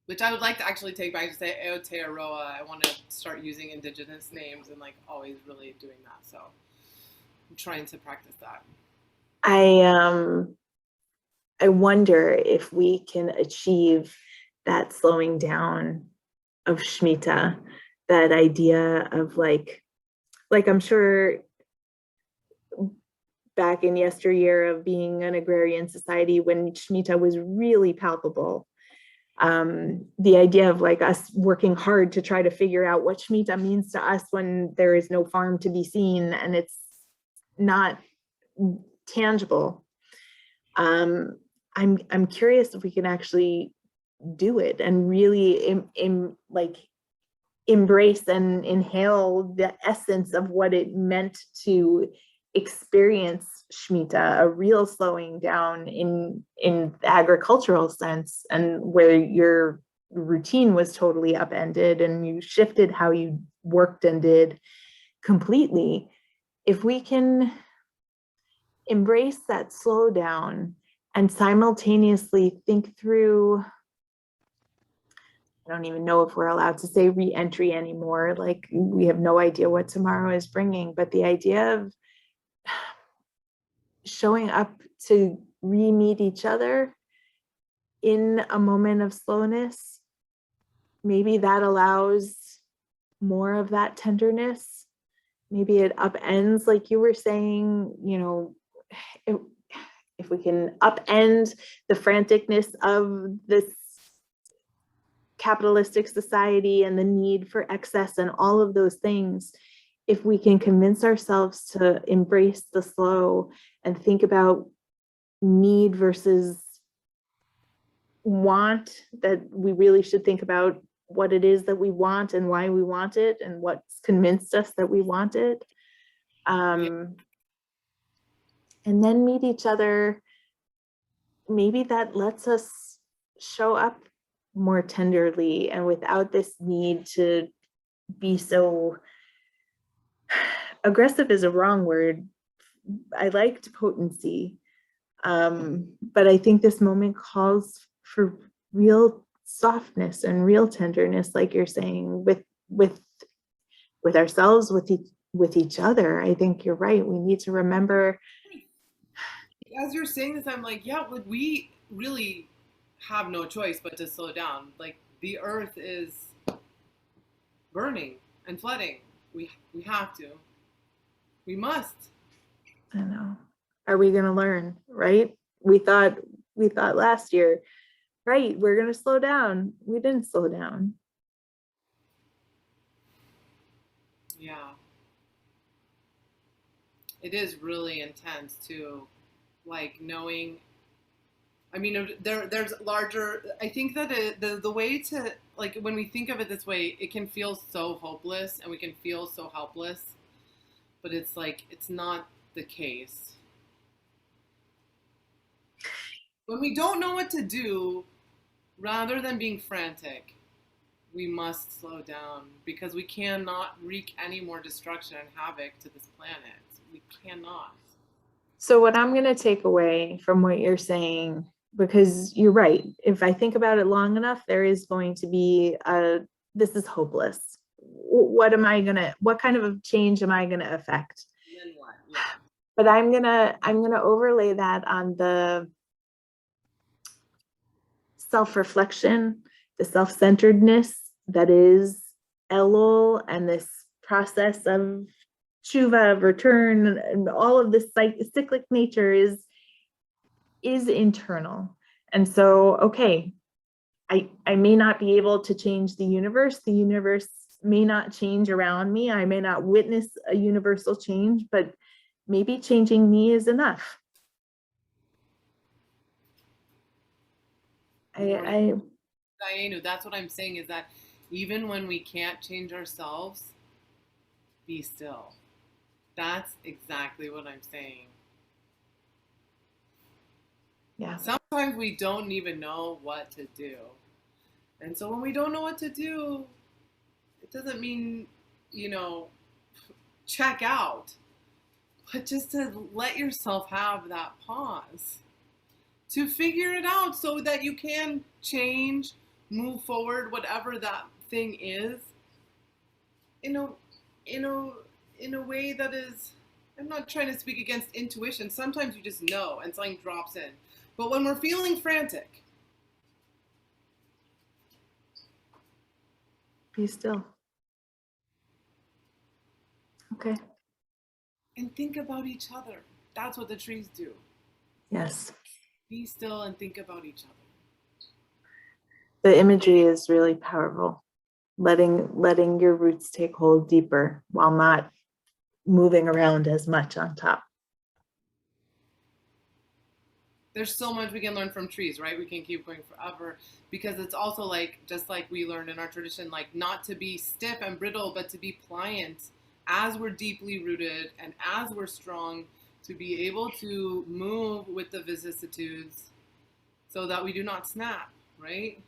which I would like to actually take back to say Aotearoa. I want to start using indigenous names and like always really doing that. So I'm trying to practice that. I wonder if we can achieve that slowing down of Shemitah, that idea of like I'm sure back in yesteryear of being an agrarian society when Shemitah was really palpable. The idea of like us working hard to try to figure out what Shemitah means to us when there is no farm to be seen and it's not tangible. I'm curious if we can actually do it and really like embrace and inhale the essence of what it meant to experience Shemitah, a real slowing down in the agricultural sense, and where your routine was totally upended and you shifted how you worked and did completely. If we can embrace that slowdown and simultaneously think through, I don't even know if we're allowed to say re-entry anymore. Like we have no idea what tomorrow is bringing, but the idea of showing up to re-meet each other in a moment of slowness, maybe that allows more of that tenderness. Maybe it upends, like you were saying, you know, if we can upend the franticness of this capitalistic society and the need for excess and all of those things, if we can convince ourselves to embrace the slow and think about need versus want, that we really should think about what it is that we want and why we want it and what's convinced us that we want it. And then meet each other. Maybe that lets us show up more tenderly and without this need to be so aggressive is a wrong word. I liked potency. But I think this moment calls for real softness and real tenderness, like you're saying, with ourselves, with each other. I think you're right. We need to remember. As you're saying this, I'm like, yeah, would we really have no choice but to slow down? Like the earth is burning and flooding. We have to. We must. I don't know. Are we going to learn? Right? We thought last year, right? We're going to slow down. We didn't slow down. Yeah. It is really intense too, like knowing. I mean, there's larger. I think that the way to like when we think of it this way, it can feel so hopeless and we can feel so helpless, but it's like it's not the case. When we don't know what to do, rather than being frantic, we must slow down because we cannot wreak any more destruction and havoc to this planet. We cannot. So what I'm going to take away from what you're saying, because you're right, if I think about it long enough, there is going to be this is hopeless. What kind of a change am I going to affect? And then what? Yeah. But I'm going to overlay that on the self-reflection, the self-centeredness that is Elul, and this process of tshuva, of return, and all of this cyclic nature is internal. And so, okay, I may not be able to change the universe. The universe may not change around me. I may not witness a universal change, but maybe changing me is enough. Dianu, that's what I'm saying is that even when we can't change ourselves, be still. That's exactly what I'm saying. Yeah. Sometimes we don't even know what to do. And so when we don't know what to do, it doesn't mean, you know, check out, but just to let yourself have that pause to figure it out so that you can change, move forward, whatever that thing is, in a in a in a way that is, I'm not trying to speak against intuition. Sometimes you just know and something drops in. But when we're feeling frantic, Be still. Okay. and think about each other. That's what the trees do. Yes. Be still and think about each other. The imagery is really powerful. Letting your roots take hold deeper while not moving around as much on top. There's so much we can learn from trees, right? We can keep going forever because it's also like, just like we learned in our tradition, like not to be stiff and brittle, but to be pliant as we're deeply rooted and as we're strong, to be able to move with the vicissitudes so that we do not snap, right?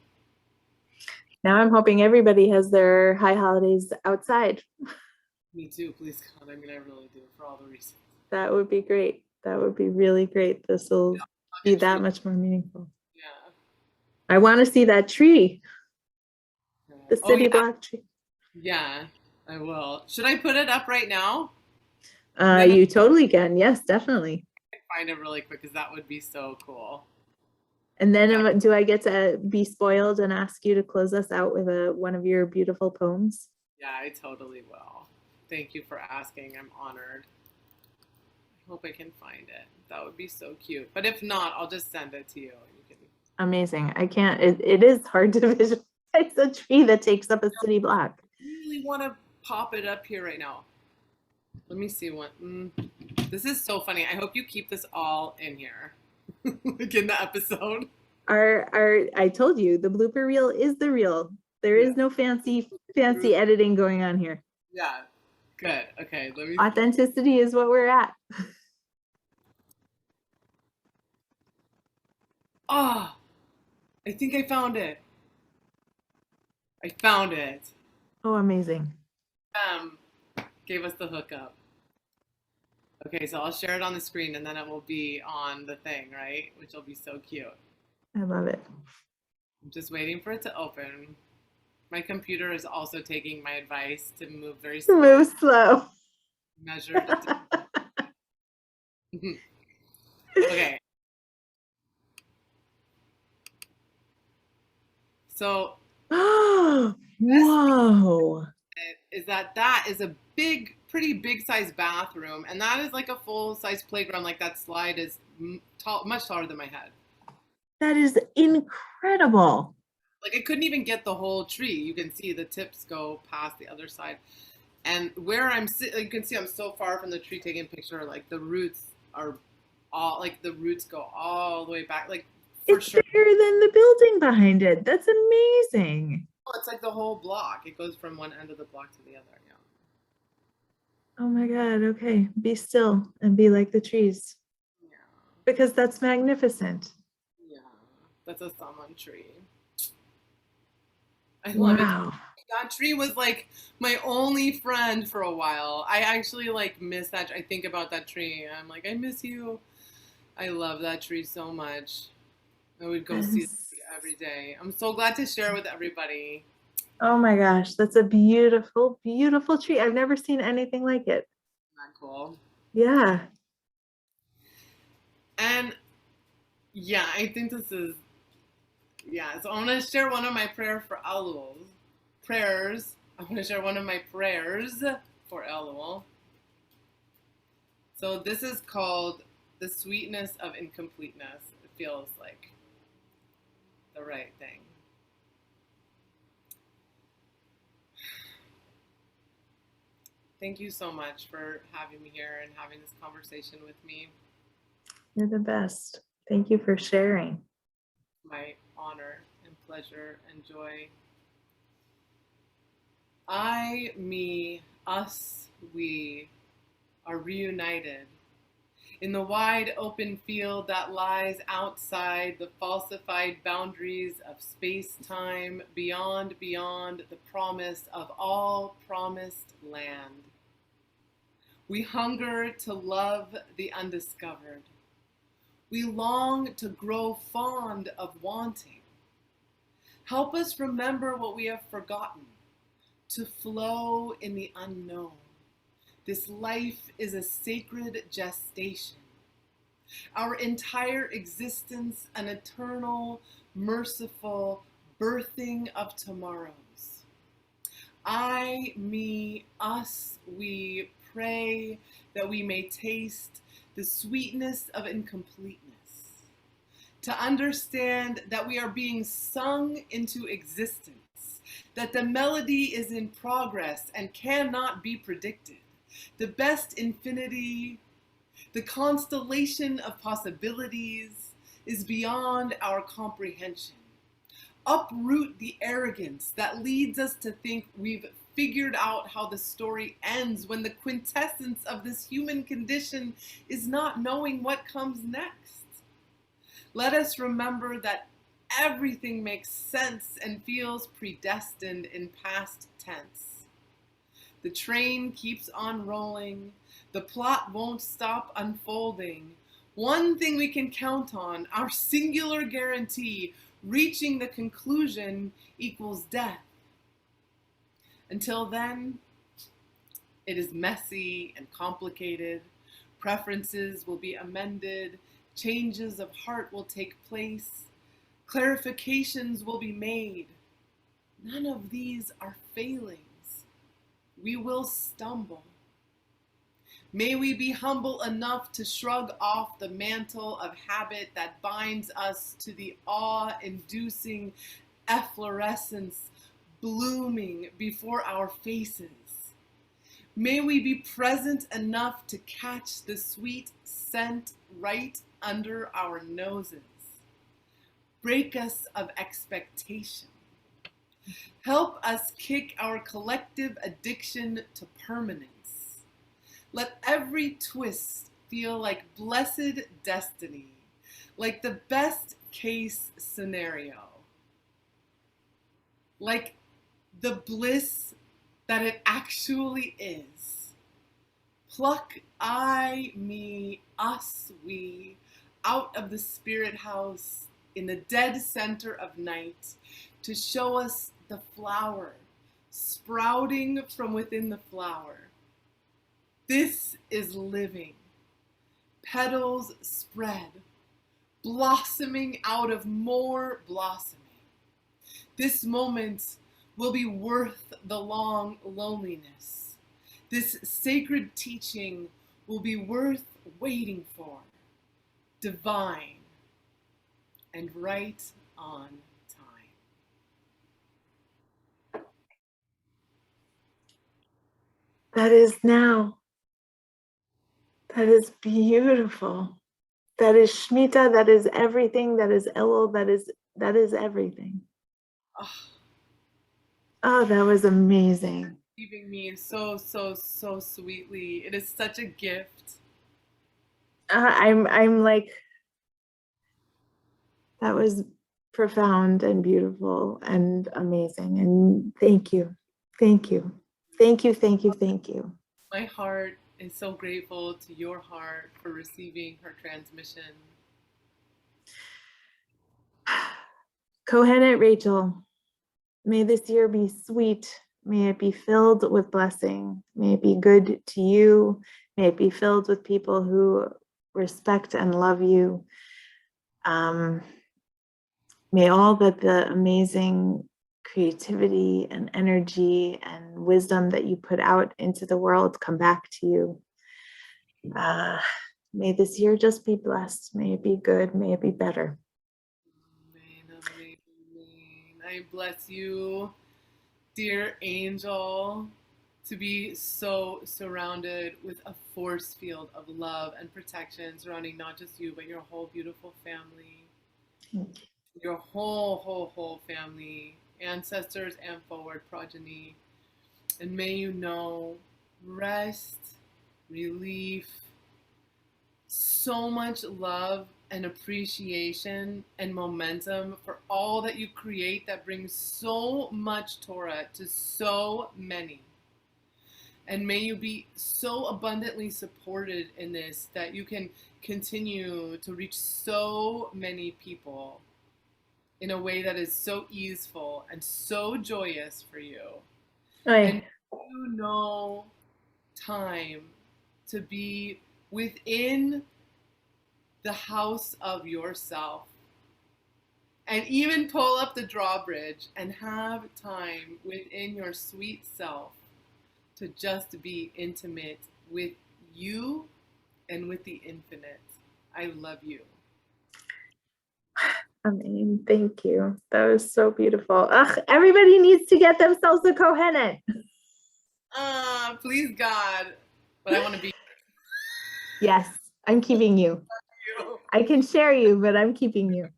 Now I'm hoping everybody has their high holidays outside. Me too, please God. I mean, I really do, for all the reasons. That would be great. That would be really great. This will be that much more meaningful. Yeah. I want to see that tree. The Oh, city yeah. block tree. Yeah, I will. Should I put it up right now? You totally can. Yes, definitely. Find it really quick because that would be so cool. And then do I get to be spoiled and ask you to close us out with one of your beautiful poems? Yeah, I totally will. Thank you for asking. I'm honored. I hope I can find it. That would be so cute. But if not, I'll just send it to you. You can. Amazing. I can't, it is hard to visualize a tree that takes up a city block. I really want to pop it up here right now. Let me see what. This is so funny. I hope you keep this all in here, like in the episode. I told you the blooper reel is the real. There is no fancy editing going on here. Yeah. Good. Okay. Let me. Authenticity is what we're at. Ah, I think I found it. I found it. Oh, amazing. Gave us the hookup. Okay, so I'll share it on the screen and then it will be on the thing, right? Which will be so cute. I love it. I'm just waiting for it to open. My computer is also taking my advice to move very slow. Move slow. Measured. Okay. So, whoa. Is that is a big, pretty big size bathroom, and that is like a full size playground. Like that slide is tall, much taller than my head. That is incredible. Like I couldn't even get the whole tree. You can see the tips go past the other side. And where I'm sitting, you can see I'm so far from the tree taking a picture. Like the roots are all, like the roots go all the way back. Like for it's sure. bigger than the building behind it. That's amazing. Oh, it's like the whole block. It goes from one end of the block to the other. Yeah. Oh my God. Okay. Be still and be like the trees. Yeah. Because that's magnificent. Yeah. That's a salmon tree. I love it. That tree was like my only friend for a while. I actually like miss that. I think about that tree. I'm like, I miss you. I love that tree so much. I would go see it every day. I'm so glad to share with everybody. Oh my gosh, that's a beautiful, beautiful tree. I've never seen anything like it. Isn't that cool? Yeah. And yeah, I think this is, yeah. So I'm going to share one of my prayers. I'm going to share one of my prayers for Elul. So this is called the Sweetness of Incompleteness. It feels like the right thing. Thank you so much for having me here and having this conversation with me. You're the best. Thank you for sharing. My honor and pleasure and joy. I, me, us, we are reunited in the wide open field that lies outside the falsified boundaries of space-time, beyond the promise of all promised land. We hunger to love the undiscovered. We long to grow fond of wanting. Help us remember what we have forgotten, to flow in the unknown. This life is a sacred gestation. Our entire existence, an eternal, merciful birthing of tomorrows. I, me, us, we pray that we may taste the sweetness of incompleteness, to understand that we are being sung into existence, that the melody is in progress and cannot be predicted. The best infinity, the constellation of possibilities, is beyond our comprehension. Uproot the arrogance that leads us to think we've figured out how the story ends, when the quintessence of this human condition is not knowing what comes next. Let us remember that everything makes sense and feels predestined in past tense. The train keeps on rolling. The plot won't stop unfolding. One thing we can count on, our singular guarantee, reaching the conclusion equals death. Until then, it is messy and complicated. Preferences will be amended. Changes of heart will take place. Clarifications will be made. None of these are failings. We will stumble. May we be humble enough to shrug off the mantle of habit that binds us to the awe-inducing efflorescence blooming before our faces. May we be present enough to catch the sweet scent right under our noses. Break us of expectation. Help us kick our collective addiction to permanence. Let every twist feel like blessed destiny, like the best case scenario, like the bliss that it actually is. Pluck I, me, us, we, out of the spirit house in the dead center of night, to show us the flower sprouting from within the flower. This is living. Petals spread, blossoming out of more blossoming. This moment will be worth the long loneliness. This sacred teaching will be worth waiting for. Divine and right on time. That is now. That is beautiful. That is Shemitah. That is everything. That is Elul. That is everything. Oh, that was amazing. Receiving me so sweetly. It is such a gift. I'm like, that was profound and beautiful and amazing. And thank you. Thank you. Thank you. Thank you. Thank you. My heart is so grateful to your heart for receiving her transmission. Kohenet Rachel, may this year be sweet. May it be filled with blessing. May it be good to you. May it be filled with people who respect and love you. May all that the amazing creativity and energy and wisdom that you put out into the world come back to you. May this year just be blessed. May it be good. May it be better. Amen, amen, amen. I bless you, dear angel, to be so surrounded with a force field of love and protection surrounding not just you, but your whole beautiful family. Thank you. Your whole family, ancestors and forward progeny. And may you know rest relief, so much love and appreciation and momentum for all that you create that brings so much Torah to so many. And may you be so abundantly supported in this that you can continue to reach so many people in a way that is so easeful and so joyous for you. And you know time to be within the house of yourself and even pull up the drawbridge and have time within your sweet self to just be intimate with you and with the infinite. I love you. Amen. Thank you. That was so beautiful. Ugh, everybody needs to get themselves a Kohenet. Please God. But I want to be. Yes, I'm keeping you. I can share you, but I'm keeping you.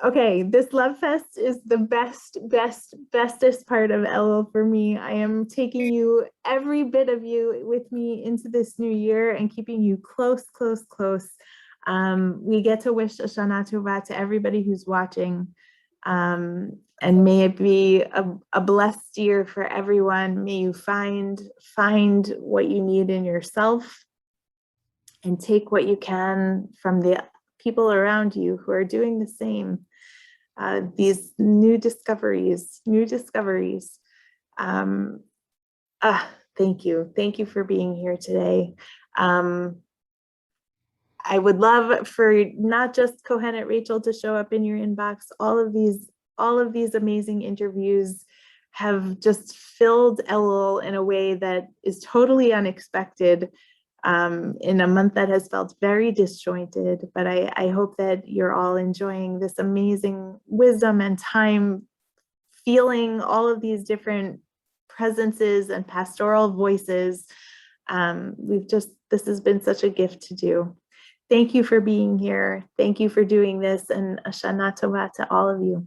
Okay, this Love Fest is the bestest part of Elul for me. I am taking you, every bit of you, with me into this new year and keeping you close. We get to wish a Shana Tova to everybody who's watching. And may it be a blessed year for everyone. May you find what you need in yourself and take what you can from the people around you who are doing the same. These new discoveries. Thank you for being here today. I would love for not just Kohenet Rachel to show up in your inbox. All of these amazing interviews have just filled Elul in a way that is totally unexpected. In a month that has felt very disjointed, but I hope that you're all enjoying this amazing wisdom and time, feeling all of these different presences and pastoral voices. This has been such a gift to do. Thank you for being here. Thank you for doing this, and a Shana Tova to all of you.